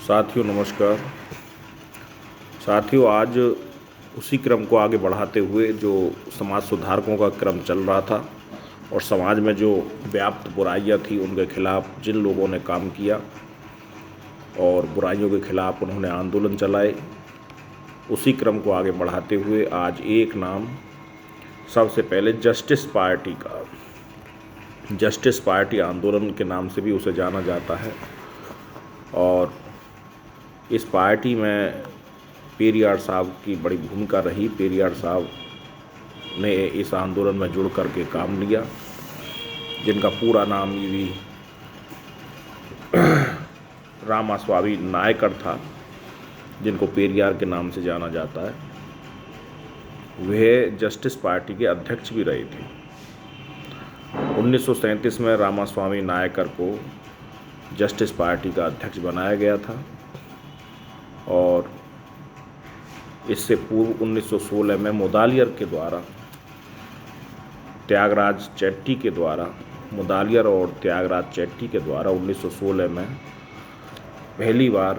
साथियों नमस्कार। साथियों, आज उसी क्रम को आगे बढ़ाते हुए जो समाज सुधारकों का क्रम चल रहा था और समाज में जो व्याप्त बुराइयां थी उनके खिलाफ जिन लोगों ने काम किया और बुराइयों के खिलाफ उन्होंने आंदोलन चलाए, उसी क्रम को आगे बढ़ाते हुए आज एक नाम सबसे पहले जस्टिस पार्टी आंदोलन के नाम से भी उसे जाना जाता है। और इस पार्टी में पेरियार साहब की बड़ी भूमिका रही। पेरियार साहब ने इस आंदोलन में जुड़ कर के काम लिया, जिनका पूरा नाम भी रामास्वामी नायकर था, जिनको पेरियार के नाम से जाना जाता है। वह जस्टिस पार्टी के अध्यक्ष भी रहे थे। 1937 में रामास्वामी नायकर को जस्टिस पार्टी का अध्यक्ष बनाया गया था और इससे पूर्व 1916 में मुदालियर और त्यागराज चेट्टी के द्वारा 1916 में पहली बार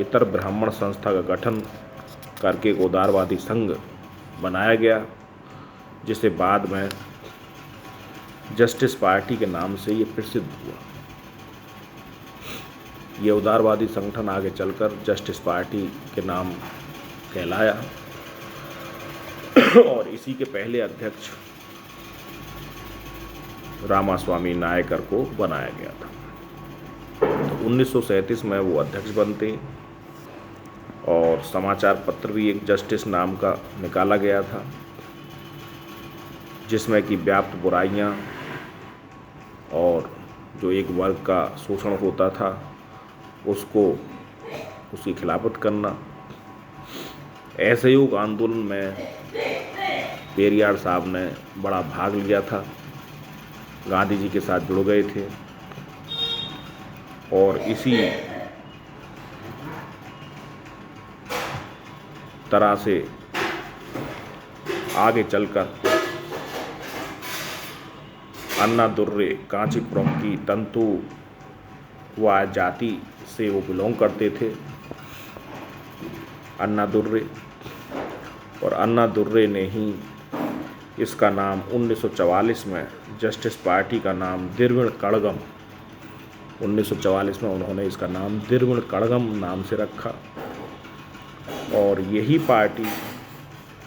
इतर ब्राह्मण संस्था का गठन करके एक उदारवादी संघ बनाया गया, जिसे बाद में जस्टिस पार्टी के नाम से ये प्रसिद्ध हुआ। ये उदारवादी संगठन आगे चलकर जस्टिस पार्टी के नाम कहलाया और इसी के पहले अध्यक्ष रामास्वामी नायकर को बनाया गया था। तो 1937 में वो अध्यक्ष बनते और समाचार पत्र भी एक जस्टिस नाम का निकाला गया था, जिसमें कि व्याप्त बुराइयां और जो एक वर्ग का शोषण होता था उसकी खिलाफत करना। असहयोग आंदोलन में पेरियार साहब ने बड़ा भाग लिया था, गांधी जी के साथ जुड़ गए थे और इसी तरह से आगे चलकर अन्नादुर्रे कांचीपुरम की तंतु व जाति से वो बिलोंग करते थे, अन्नादुर्रे। और अन्नादुर्रे ने ही इसका नाम 1944 में जस्टिस पार्टी का नाम द्रविड़ कड़गम 1944 में उन्होंने इसका नाम द्रविड़ कड़गम नाम से रखा। और यही पार्टी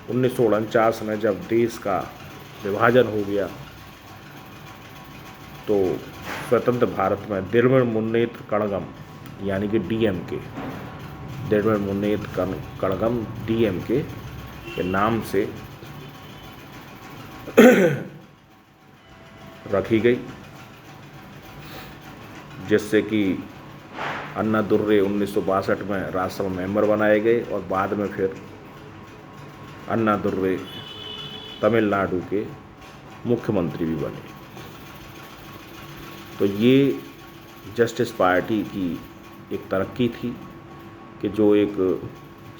1949 में जब देश का विभाजन हो गया तो स्वतंत्र भारत में द्रविड़ मुन्नेत्र कड़गम यानी कि डीएमके, द्रविड़ मुन्नेत्र कड़गम डीएमके के नाम से रखी गई, जिससे कि अन्नादुर्रे 1962 में राज्यसभा मेंबर बनाए गए और बाद में फिर अन्नादुर्रे तमिलनाडु के मुख्यमंत्री भी बने। तो ये जस्टिस पार्टी की एक तरक्की थी कि जो एक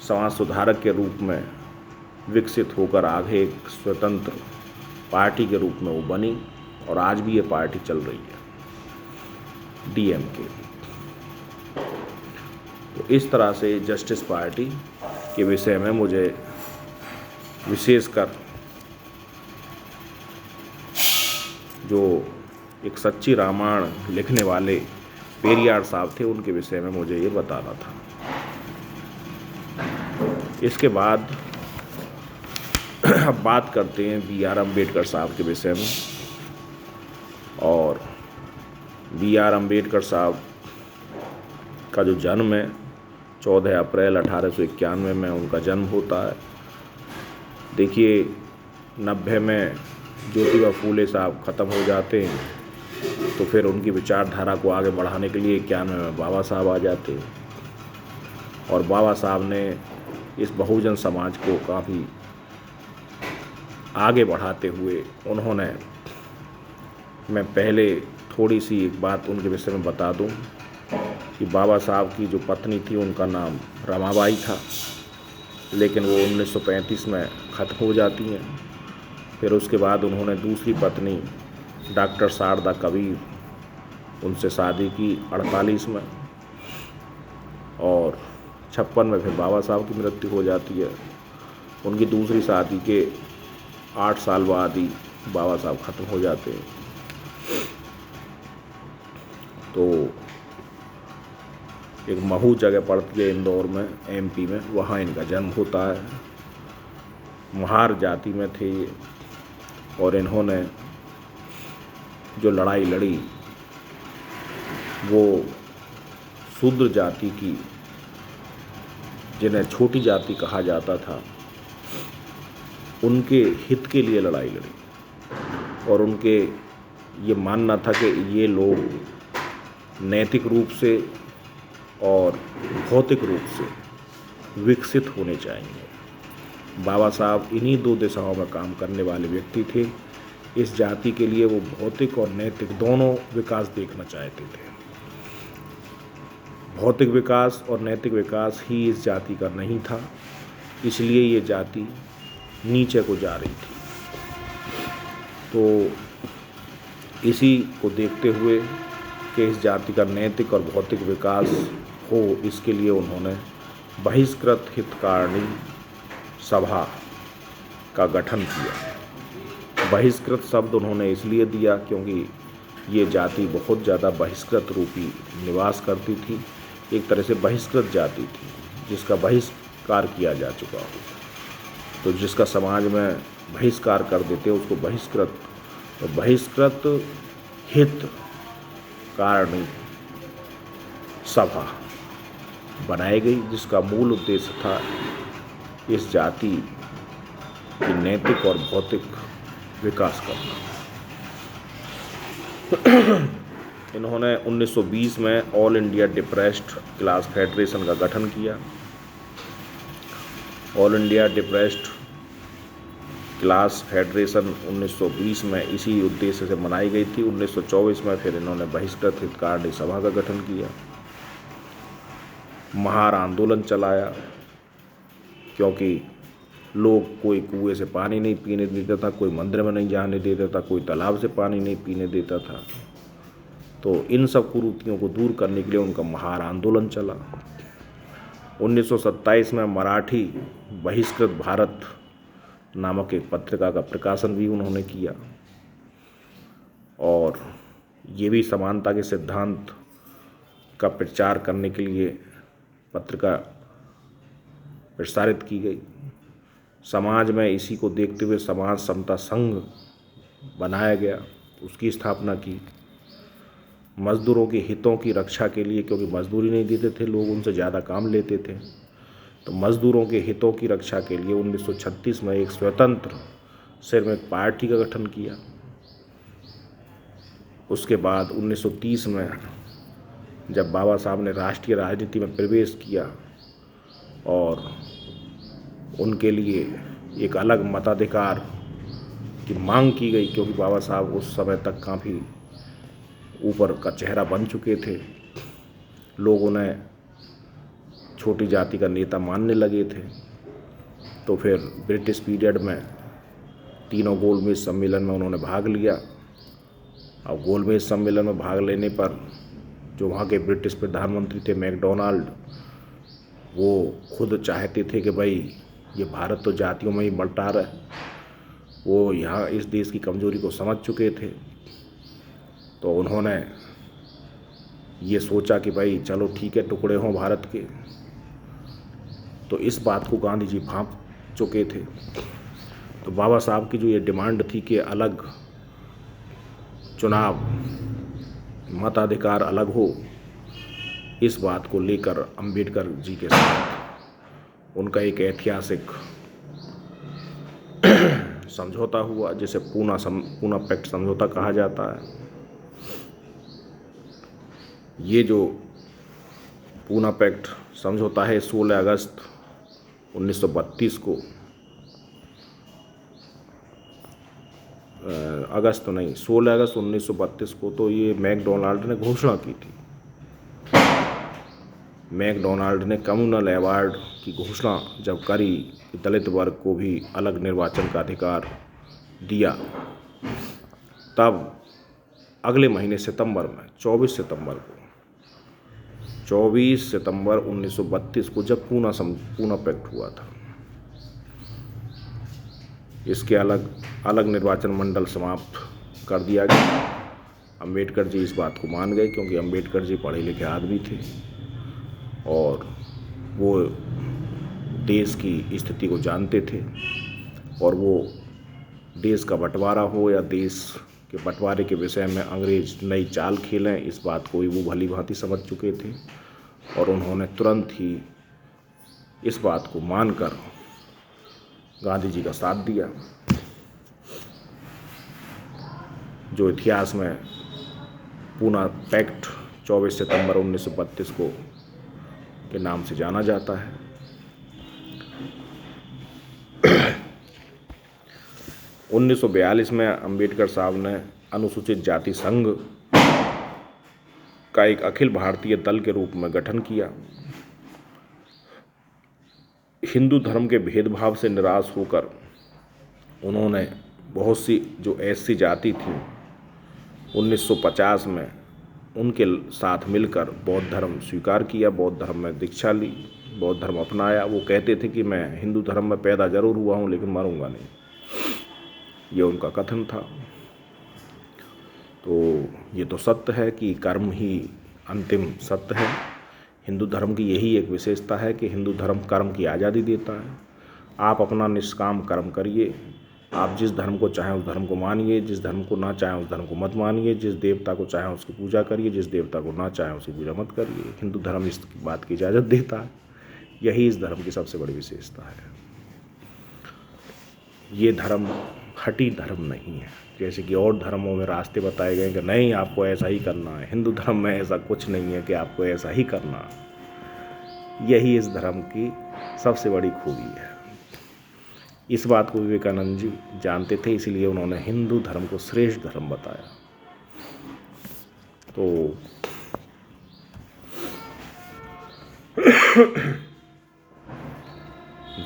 समाज सुधारक के रूप में विकसित होकर आगे एक स्वतंत्र पार्टी के रूप में वो बनी और आज भी ये पार्टी चल रही है, डीएमके। तो इस तरह से जस्टिस पार्टी के विषय में मुझे विशेषकर जो एक सच्ची रामायण लिखने वाले पेरियार साहब थे उनके विषय में मुझे ये बताना था। इसके बाद अब बात करते हैं बी.आर. अम्बेडकर साहब के विषय में। और बी.आर. अम्बेडकर साहब का जो जन्म है 14 अप्रैल 1891 में उनका जन्म होता है। देखिए 90 में ज्योतिबा फूले साहब ख़त्म हो जाते हैं तो फिर उनकी विचारधारा को आगे बढ़ाने के लिए 91 में बाबा साहब आ जाते हैं और बाबा साहब ने इस बहुजन समाज को काफ़ी आगे बढ़ाते हुए मैं पहले थोड़ी सी एक बात उनके विषय में बता दूं कि बाबा साहब की जो पत्नी थी उनका नाम रमाबाई था, लेकिन वो 1935 में ख़त्म हो जाती हैं। फिर उसके बाद उन्होंने दूसरी पत्नी डॉक्टर शारदा कबीर उनसे शादी की 48 में, और 56 में फिर बाबा साहब की मृत्यु हो जाती है। उनकी दूसरी शादी के 8 साल बाद ही बाबा साहब ख़त्म हो जाते हैं। तो एक महू जगह पड़ती है इंदौर में, MP में, वहाँ इनका जन्म होता है। महार जाति में थे ये, और इन्होंने जो लड़ाई लड़ी वो शूद्र जाति की, जिन्हें छोटी जाति कहा जाता था, उनके हित के लिए लड़ाई लड़ी। और उनके ये मानना था कि ये लोग नैतिक रूप से और भौतिक रूप से विकसित होने चाहिए। बाबा साहब इन्हीं 2 दिशाओं में काम करने वाले व्यक्ति थे। इस जाति के लिए वो भौतिक और नैतिक दोनों विकास देखना चाहते थे। भौतिक विकास और नैतिक विकास ही इस जाति का नहीं था, इसलिए ये जाति नीचे को जा रही थी। तो इसी को देखते हुए कि इस जाति का नैतिक और भौतिक विकास हो, इसके लिए उन्होंने बहिष्कृत हितकारिणी सभा का गठन किया। बहिष्कृत शब्द उन्होंने इसलिए दिया क्योंकि ये जाति बहुत ज़्यादा बहिष्कृत रूपी निवास करती थी। एक तरह से बहिष्कृत जाति थी जिसका बहिष्कार किया जा चुका हो। तो जिसका समाज में बहिष्कार कर देते उसको बहिष्कृत, तो बहिष्कृत हित कारिणी सभा बनाई गई, जिसका मूल उद्देश्य था इस जाति की नैतिक और भौतिक विकास करना। इन्होंने 1920 में all India depressed class federation का गठन किया। All India depressed class federation 1920 में इसी उद्देश्य से बनाई गई थी। 1924 में फिर इन्होंने बहिष्कृत हितकारिणी सभा का गठन किया। महार आंदोलन चलाया क्योंकि लोग, कोई कुएं से पानी नहीं पीने देता था, कोई मंदिर में नहीं जाने देता था, कोई तालाब से पानी नहीं पीने देता था। तो इन सब कुरीतियों को दूर करने के लिए उनका महार आंदोलन चला। 1927 में मराठी बहिष्कृत भारत नामक एक पत्रिका का प्रकाशन भी उन्होंने किया, और ये भी समानता के सिद्धांत का प्रचार करने के लिए पत्रिका प्रसारित की गई। समाज में इसी को देखते हुए समाज समता संघ बनाया गया, उसकी स्थापना की। मजदूरों के हितों की रक्षा के लिए, क्योंकि मजदूरी नहीं देते थे लोग, उनसे ज़्यादा काम लेते थे, तो मजदूरों के हितों की रक्षा के लिए 1936 में एक स्वतंत्र श्रमिक पार्टी का गठन किया। उसके बाद 1930 में जब बाबा साहब ने राष्ट्रीय राजनीति में प्रवेश किया और उनके लिए एक अलग मताधिकार की मांग की गई, क्योंकि बाबा साहब उस समय तक काफ़ी ऊपर का चेहरा बन चुके थे, लोग उन्हें छोटी जाति का नेता मानने लगे थे। तो फिर ब्रिटिश पीरियड में तीनों गोलमेज सम्मेलन में उन्होंने भाग लिया। अब गोलमेज सम्मेलन में भाग लेने पर जो वहाँ के ब्रिटिश प्रधानमंत्री थे मैकडोनाल्ड, वो खुद चाहते थे कि भाई ये भारत तो जातियों में ही बंटा रहा है। वो यहाँ इस देश की कमजोरी को समझ चुके थे, तो उन्होंने ये सोचा कि भाई चलो ठीक है, टुकड़े हों भारत के। तो इस बात को गांधी जी भांप चुके थे। तो बाबा साहब की जो ये डिमांड थी कि अलग चुनाव, मताधिकार अलग हो, इस बात को लेकर अंबेडकर जी के साथ उनका एक ऐतिहासिक समझौता हुआ, जिसे पूना पैक्ट समझौता कहा जाता है। ये जो पूना पैक्ट समझौता है 16 अगस्त 1932 को, अगस्त नहीं 16 अगस्त 1932 को तो ये मैकडोनाल्ड ने घोषणा की थी। मैकडोनाल्ड ने कम्युनल अवार्ड की घोषणा जब करी, दलित वर्ग को भी अलग निर्वाचन का अधिकार दिया, तब अगले महीने सितंबर में 24 सितंबर 1932 को जब पूना पैक्ट हुआ था, इसके अलग अलग निर्वाचन मंडल समाप्त कर दिया गया। अंबेडकर जी इस बात को मान गए क्योंकि अंबेडकर जी पढ़े लिखे आदमी थे और वो देश की स्थिति को जानते थे और वो देश का बंटवारा हो या देश के बंटवारे के विषय में अंग्रेज नई चाल खेलें, इस बात को वो भली भांति समझ चुके थे और उन्होंने तुरंत ही इस बात को मानकर गांधी जी का साथ दिया, जो इतिहास में पूना पैक्ट 24 सितंबर 1932 को के नाम से जाना जाता है। 1942 में अंबेडकर साहब ने अनुसूचित जाति संघ का एक अखिल भारतीय दल के रूप में गठन किया। हिंदू धर्म के भेदभाव से निराश होकर उन्होंने बहुत सी जो ऐसी जाति थी 1950 में उनके साथ मिलकर बौद्ध धर्म स्वीकार किया, बौद्ध धर्म में दीक्षा ली, बौद्ध धर्म अपनाया। वो कहते थे कि मैं हिंदू धर्म में पैदा जरूर हुआ हूँ लेकिन मरूंगा नहीं, ये उनका कथन था। तो ये तो सत्य है कि कर्म ही अंतिम सत्य है। हिंदू धर्म की यही एक विशेषता है कि हिंदू धर्म कर्म की आज़ादी देता है। आप अपना निष्काम कर्म करिए, आप जिस धर्म को चाहें उस धर्म को मानिए, जिस धर्म को ना चाहें उस धर्म को मत मानिए, जिस देवता को चाहें उसकी पूजा करिए, जिस देवता को ना चाहें उसकी पूजा मत करिए। हिंदू धर्म इस बात की इजाज़त देता है, यही इस धर्म की सबसे बड़ी विशेषता है। ये धर्म हठी धर्म नहीं है, जैसे कि और धर्मों में रास्ते बताए गए कि नहीं आपको ऐसा ही करना है। हिंदू धर्म में ऐसा कुछ नहीं है कि आपको ऐसा ही करना है। यही इस धर्म की सबसे बड़ी खूबी है। इस बात को विवेकानंद जी जानते थे, इसलिए उन्होंने हिंदू धर्म को श्रेष्ठ धर्म बताया। तो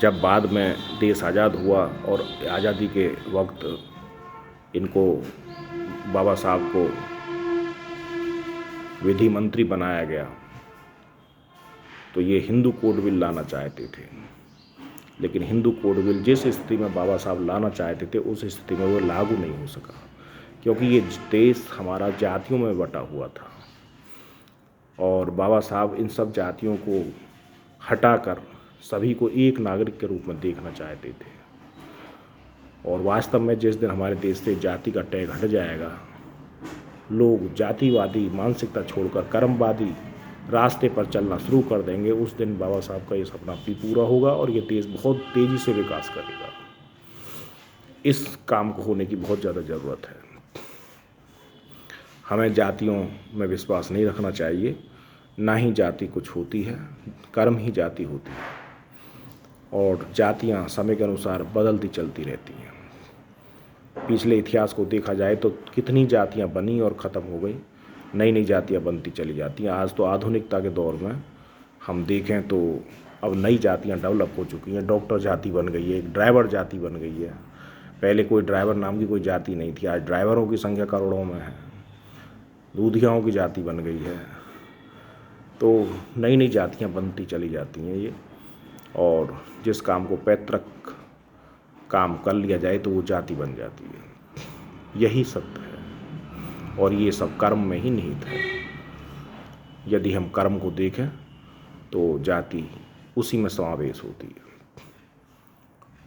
जब बाद में देश आज़ाद हुआ और आज़ादी के वक्त इनको बाबा साहब को विधि मंत्री बनाया गया, तो ये हिंदू कोड बिल लाना चाहते थे, लेकिन हिंदू कोड बिल जिस स्थिति में बाबा साहब लाना चाहते थे उस स्थिति में वो लागू नहीं हो सका, क्योंकि ये देश हमारा जातियों में बटा हुआ था और बाबा साहब इन सब जातियों को हटाकर सभी को एक नागरिक के रूप में देखना चाहते थे। और वास्तव में जिस दिन हमारे देश से जाति का टैग हट जाएगा, लोग जातिवादी मानसिकता छोड़कर कर्मवादी रास्ते पर चलना शुरू कर देंगे, उस दिन बाबा साहब का ये सपना भी पूरा होगा और ये देश बहुत तेज़ी से विकास करेगा। इस काम को होने की बहुत ज़्यादा ज़रूरत है। हमें जातियों में विश्वास नहीं रखना चाहिए, ना ही जाति कुछ होती है, कर्म ही जाति होती है और जातियाँ समय के अनुसार बदलती चलती रहती हैं। पिछले इतिहास को देखा जाए तो कितनी जातियाँ बनी और ख़त्म हो गई, नई नई जातियाँ बनती चली जाती हैं। आज तो आधुनिकता के दौर में हम देखें तो अब नई जातियाँ डेवलप हो चुकी हैं। डॉक्टर जाति बन गई है, एक ड्राइवर जाति बन गई है। पहले कोई ड्राइवर नाम की कोई जाति नहीं थी, आज ड्राइवरों की संख्या करोड़ों में है। दूधियाओं की जाति बन गई है। तो नई नई जातियाँ बनती चली जाती हैं ये, और जिस काम को पैतृक काम कर लिया जाए तो वो जाति बन जाती है। यही सत्य है और ये सब कर्म में ही निहित है। यदि हम कर्म को देखें तो जाति उसी में समावेश होती है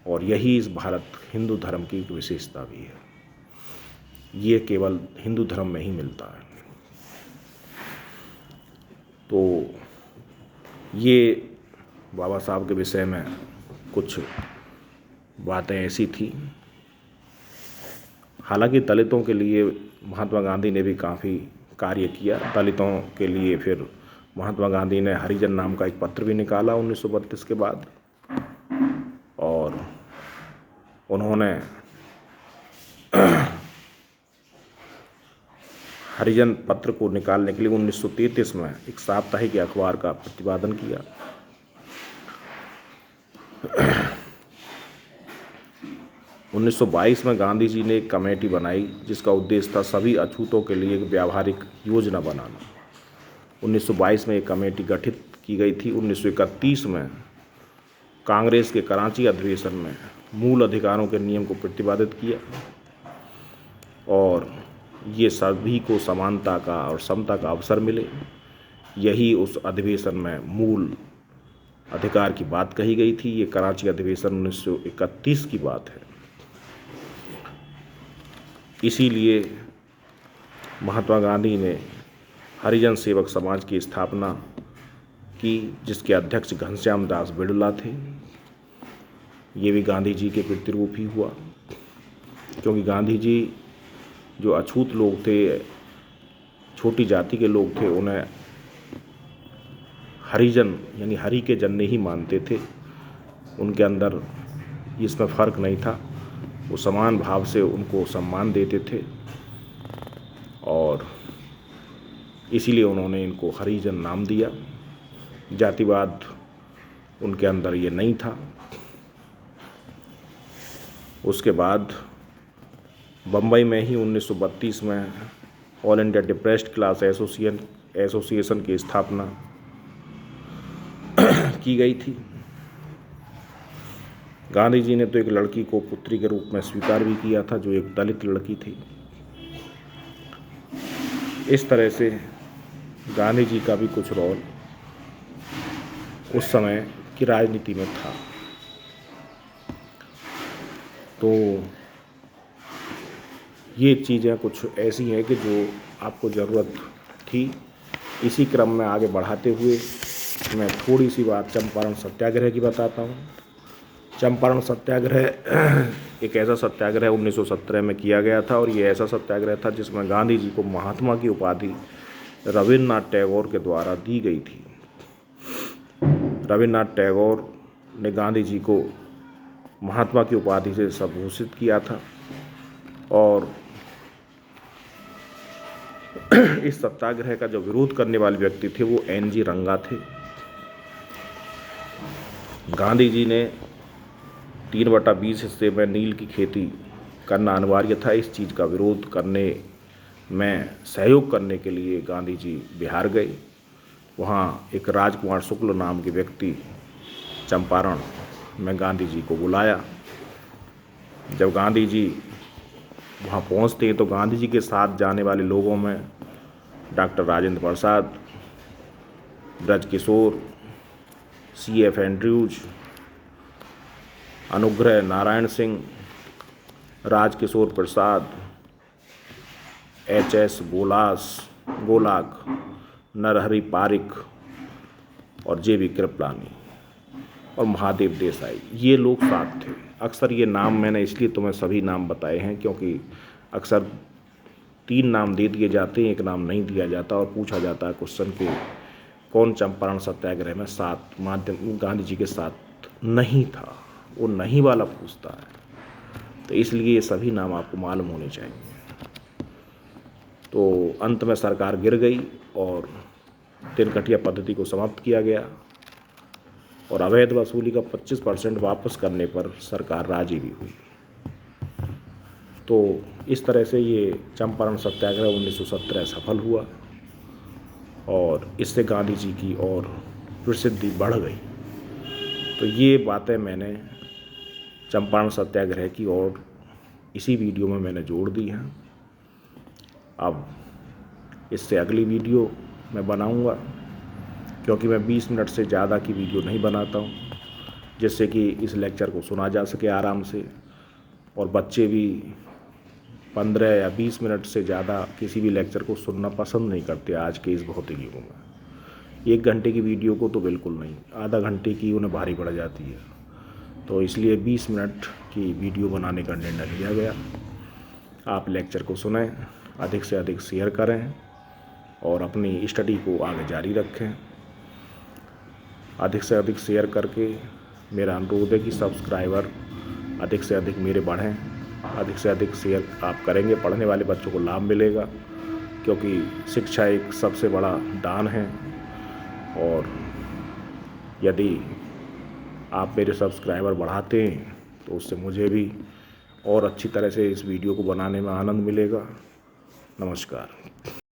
और यही इस भारत हिंदू धर्म की एक विशेषता भी है। ये केवल हिंदू धर्म में ही मिलता है। तो ये बाबा साहब के विषय में कुछ बातें ऐसी थी। हालांकि दलितों के लिए महात्मा गांधी ने भी काफ़ी कार्य किया। दलितों के लिए फिर महात्मा गांधी ने हरिजन नाम का एक पत्र भी निकाला 1932 के बाद, और उन्होंने हरिजन पत्र को निकालने के लिए 1933 में एक साप्ताहिक अखबार का प्रतिपादन किया। 1922 में गांधी जी ने एक कमेटी बनाई जिसका उद्देश्य था सभी अछूतों के लिए एक व्यावहारिक योजना बनाना। 1922 में एक कमेटी गठित की गई थी। 1931 में कांग्रेस के कराची अधिवेशन में मूल अधिकारों के नियम को प्रतिपादित किया और ये सभी को समानता का और समता का अवसर मिले। यही उस अधिवेशन में मूल अधिकार की बात कही गई थी। ये कराची अधिवेशन 1931 की बात है। इसीलिए महात्मा गांधी ने हरिजन सेवक समाज की स्थापना की, जिसके अध्यक्ष घनश्याम दास बिड़ला थे। ये भी गांधी जी के प्रतिरूप ही हुआ, क्योंकि गांधी जी जो अछूत लोग थे, छोटी जाति के लोग थे, उन्हें हरिजन यानी हरि के जन ही मानते थे। उनके अंदर इसमें फ़र्क नहीं था। वो समान भाव से उनको सम्मान देते थे और इसीलिए उन्होंने इनको हरिजन नाम दिया। जातिवाद उनके अंदर ये नहीं था। उसके बाद बम्बई में ही 1932 में all India depressed class association की स्थापना की गई थी। गांधी जी ने तो एक लड़की को पुत्री के रूप में स्वीकार भी किया था, जो एक दलित लड़की थी। इस तरह से गांधी जी का भी कुछ रोल उस समय की राजनीति में था। तो ये चीज़ें कुछ ऐसी हैं कि जो आपको ज़रूरत थी। इसी क्रम में आगे बढ़ाते हुए मैं थोड़ी सी बात चंपारण सत्याग्रह की बताता हूँ। चंपारण सत्याग्रह एक ऐसा सत्याग्रह 1917 में किया गया था और ये ऐसा सत्याग्रह था जिसमें गांधी जी को महात्मा की उपाधि रविन्द्रनाथ टैगोर के द्वारा दी गई थी। रविन्द्रनाथ टैगोर ने गांधी जी को महात्मा की उपाधि से संभूषित किया था और इस सत्याग्रह का जो विरोध करने वाले व्यक्ति थे वो NG रंगा थे। गांधी जी ने 3/20 हिस्से में नील की खेती करना अनिवार्य था। इस चीज़ का विरोध करने में सहयोग करने के लिए गांधी जी बिहार गए। वहाँ एक राजकुमार शुक्ल नाम के व्यक्ति चंपारण में गांधी जी को बुलाया। जब गांधी जी वहाँ पहुँचते हैं तो गांधी जी के साथ जाने वाले लोगों में doctor Rajendra Prasad, Brajkishore, CF Andrews, Anugrah Narayan Singh, Rajkishore प्रसाद, HS गोलाक, नरहरि पारिक और JB कृपलानी और महादेव देसाई, ये लोग साथ थे। अक्सर ये नाम मैंने इसलिए तुम्हें सभी नाम बताए हैं क्योंकि अक्सर 3 नाम दे दिए जाते हैं, एक नाम नहीं दिया जाता और पूछा जाता है क्वेश्चन के कौन चंपारण सत्याग्रह में साथ गांधी जी के साथ नहीं था। वो नहीं वाला पूछता है, तो इसलिए ये सभी नाम आपको मालूम होने चाहिए। तो अंत में सरकार गिर गई और तिनकटिया पद्धति को समाप्त किया गया और अवैध वसूली का 25% वापस करने पर सरकार राजी भी हुई। तो इस तरह से ये चंपारण सत्याग्रह 1917 सफल हुआ और इससे गांधी जी की और प्रसिद्धि बढ़ गई। तो ये बातें मैंने चंपारण सत्याग्रह की और इसी वीडियो में मैंने जोड़ दी हैं। अब इससे अगली वीडियो मैं बनाऊंगा क्योंकि मैं 20 मिनट से ज़्यादा की वीडियो नहीं बनाता हूँ, जिससे कि इस लेक्चर को सुना जा सके आराम से और बच्चे भी 15 या 20 मिनट से ज़्यादा किसी भी लेक्चर को सुनना पसंद नहीं करते आज के इस भौतिक युग में। 1 घंटे की वीडियो को तो बिल्कुल नहीं, आधा घंटे की उन्हें भारी पड़ जाती है। तो इसलिए 20 मिनट की वीडियो बनाने का निर्णय लिया गया। आप लेक्चर को सुनें, अधिक से अधिक शेयर करें और अपनी स्टडी को आगे जारी रखें। अधिक से अधिक शेयर करके मेरा अनुरोध है कि सब्सक्राइबर अधिक से अधिक मेरे बढ़ें। अधिक से अधिक शेयर आप करेंगे, पढ़ने वाले बच्चों को लाभ मिलेगा, क्योंकि शिक्षा एक सबसे बड़ा दान है। और यदि आप मेरे सब्सक्राइबर बढ़ाते हैं तो उससे मुझे भी और अच्छी तरह से इस वीडियो को बनाने में आनंद मिलेगा। नमस्कार।